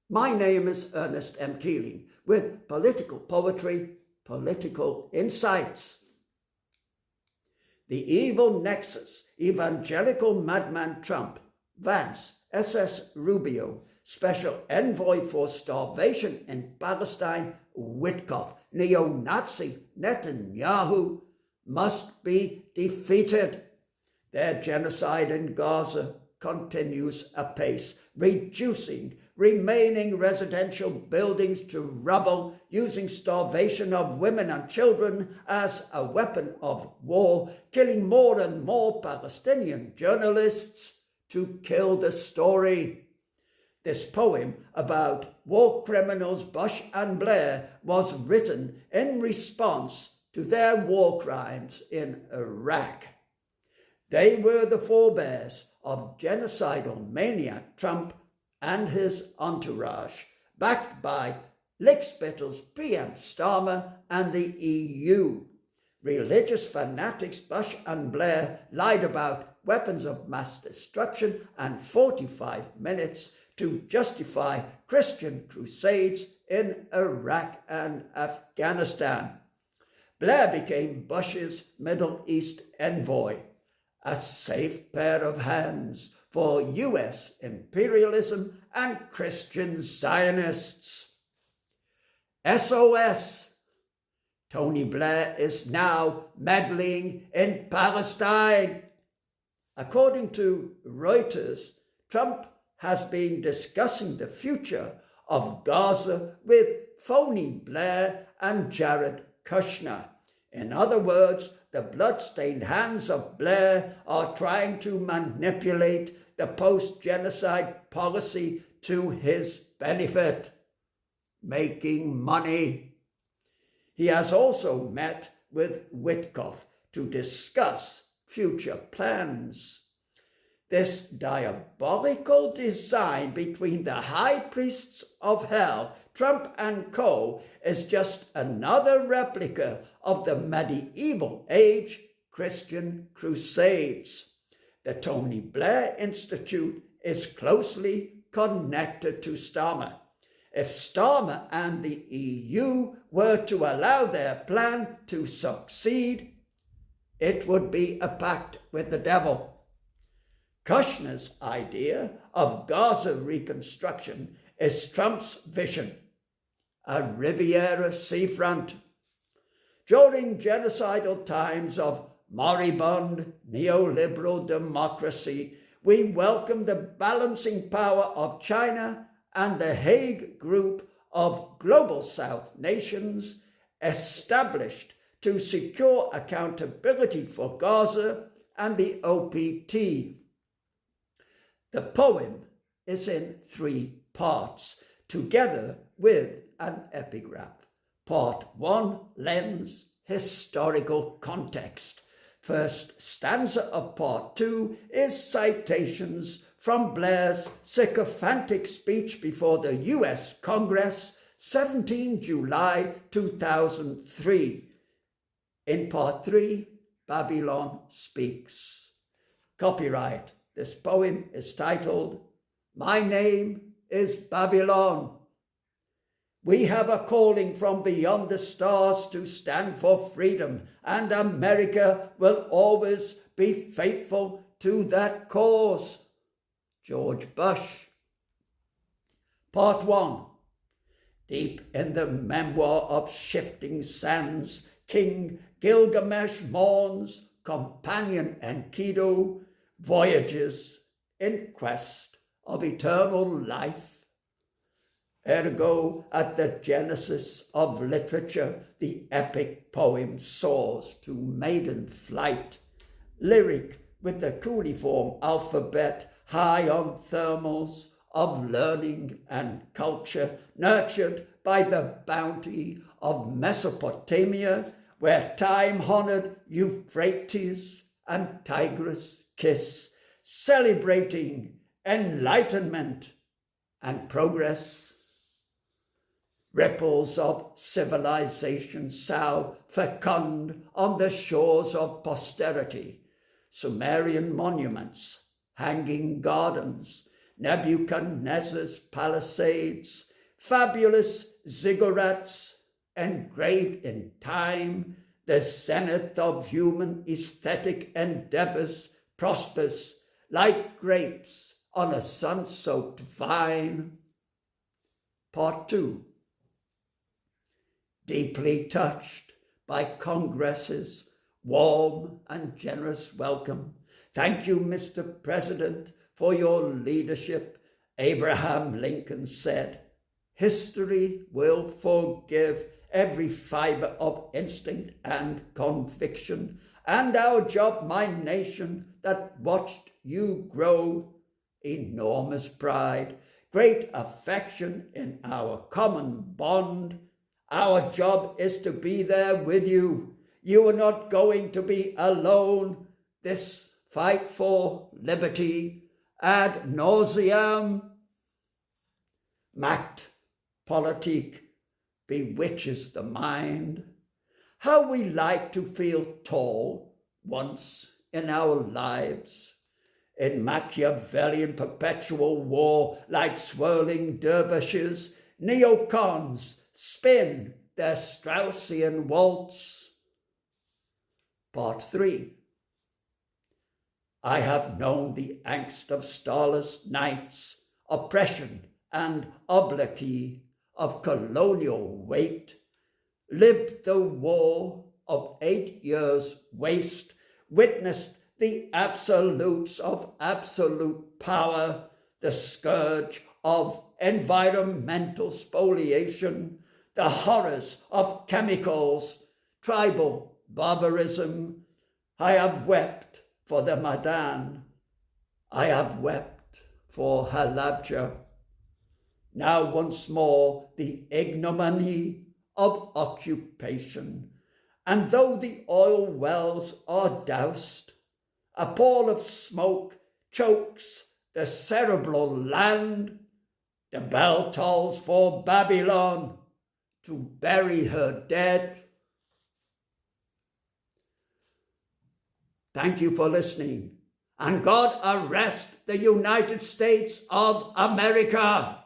My name is Ernest M. Keeling with political poetry, political insights. The evil nexus, Evangelical Madman Trump, Vance, SS Rubio, Special Envoy for Starvation in Palestine Witkoff, neo-Nazi Netanyahu must be defeated. Their genocide in Gaza continues apace, reducing remaining residential buildings to rubble, using starvation of women and children as a weapon of war, killing more and more Palestinian journalists to kill the story. This poem about war criminals Bush and Blair was written in response to their war crimes in Iraq. They were the forebears of genocidal maniac Trump and his entourage, backed by lickspittles PM Starmer and the EU. Religious fanatics Bush and Blair lied about weapons of mass destruction and 45 minutes to justify Christian crusades in Iraq and Afghanistan. Blair became Bush's Middle East envoy, a safe pair of hands for US imperialism and Christian Zionists. SOS! Tony Blair is now meddling in Palestine. According to Reuters, Trump has been discussing the future of Gaza with phony Blair and Jared Kushner. In other words, the blood-stained hands of Blair are trying to manipulate the post-genocide policy to his benefit, making money. He has also met with Witkoff to discuss future plans. This diabolical design between the high priests of hell, Trump and co., is just another replica of the Medieval Age Christian Crusades. The Tony Blair Institute is closely connected to Starmer. If Starmer and the EU were to allow their plan to succeed, it would be a pact with the devil. Kushner's idea of Gaza reconstruction is Trump's vision, a Riviera seafront. During genocidal times of moribund neoliberal democracy, we welcome the balancing power of China and the Hague Group of Global South nations established to secure accountability for Gaza and the OPT. The poem is in 3 parts, together with an epigraph. Part 1, lens, historical context. First stanza of part 2 is citations from Blair's sycophantic speech before the US Congress, 17 July 2003. In part 3, Babylon Speaks. Copyright. This poem is titled, My Name is Babylon. We have a calling from beyond the stars to stand for freedom, and America will always be faithful to that cause. George Bush. Part 1. Deep in the memoir of shifting sands, King Gilgamesh mourns, companion Enkidu voyages in quest of eternal life. Ergo, at the genesis of literature, the epic poem soars to maiden flight, lyric with the cuneiform alphabet high on thermals of learning and culture, nurtured by the bounty of Mesopotamia, where time-honored Euphrates and Tigris kiss, celebrating enlightenment and progress. Ripples of civilization sough fecund on the shores of posterity. Sumerian monuments, hanging gardens, Nebuchadnezzar's palisades, fabulous ziggurats, engraved in time, the zenith of human aesthetic endeavors prospers like grapes on a sun-soaked vine. Part 2. Deeply touched by Congress's warm and generous welcome. Thank you, Mr. President, for your leadership, Abraham Lincoln said. History will forgive every fiber of instinct and conviction, and our job, my nation, that watched you grow, enormous pride, great affection in our common bond. Our job is to be there with you. You are not going to be alone. This fight for liberty ad nauseam. Macht politique bewitches the mind. How we like to feel tall once in our lives. In Machiavellian perpetual war, like swirling dervishes, neocons spin their Straussian waltz. Part 3. I have known the angst of starless nights, oppression and obloquy of colonial weight, lived the war of 8 years' waste, witnessed the absolutes of absolute power, the scourge of environmental spoliation, the horrors of chemicals, tribal barbarism. I have wept for the Madan. I have wept for Halabja. Now once more the ignominy of occupation, and though the oil wells are doused, a pall of smoke chokes the cerebral land. The bell tolls for Babylon to bury her dead. Thank you for listening, and God arrest the United States of America.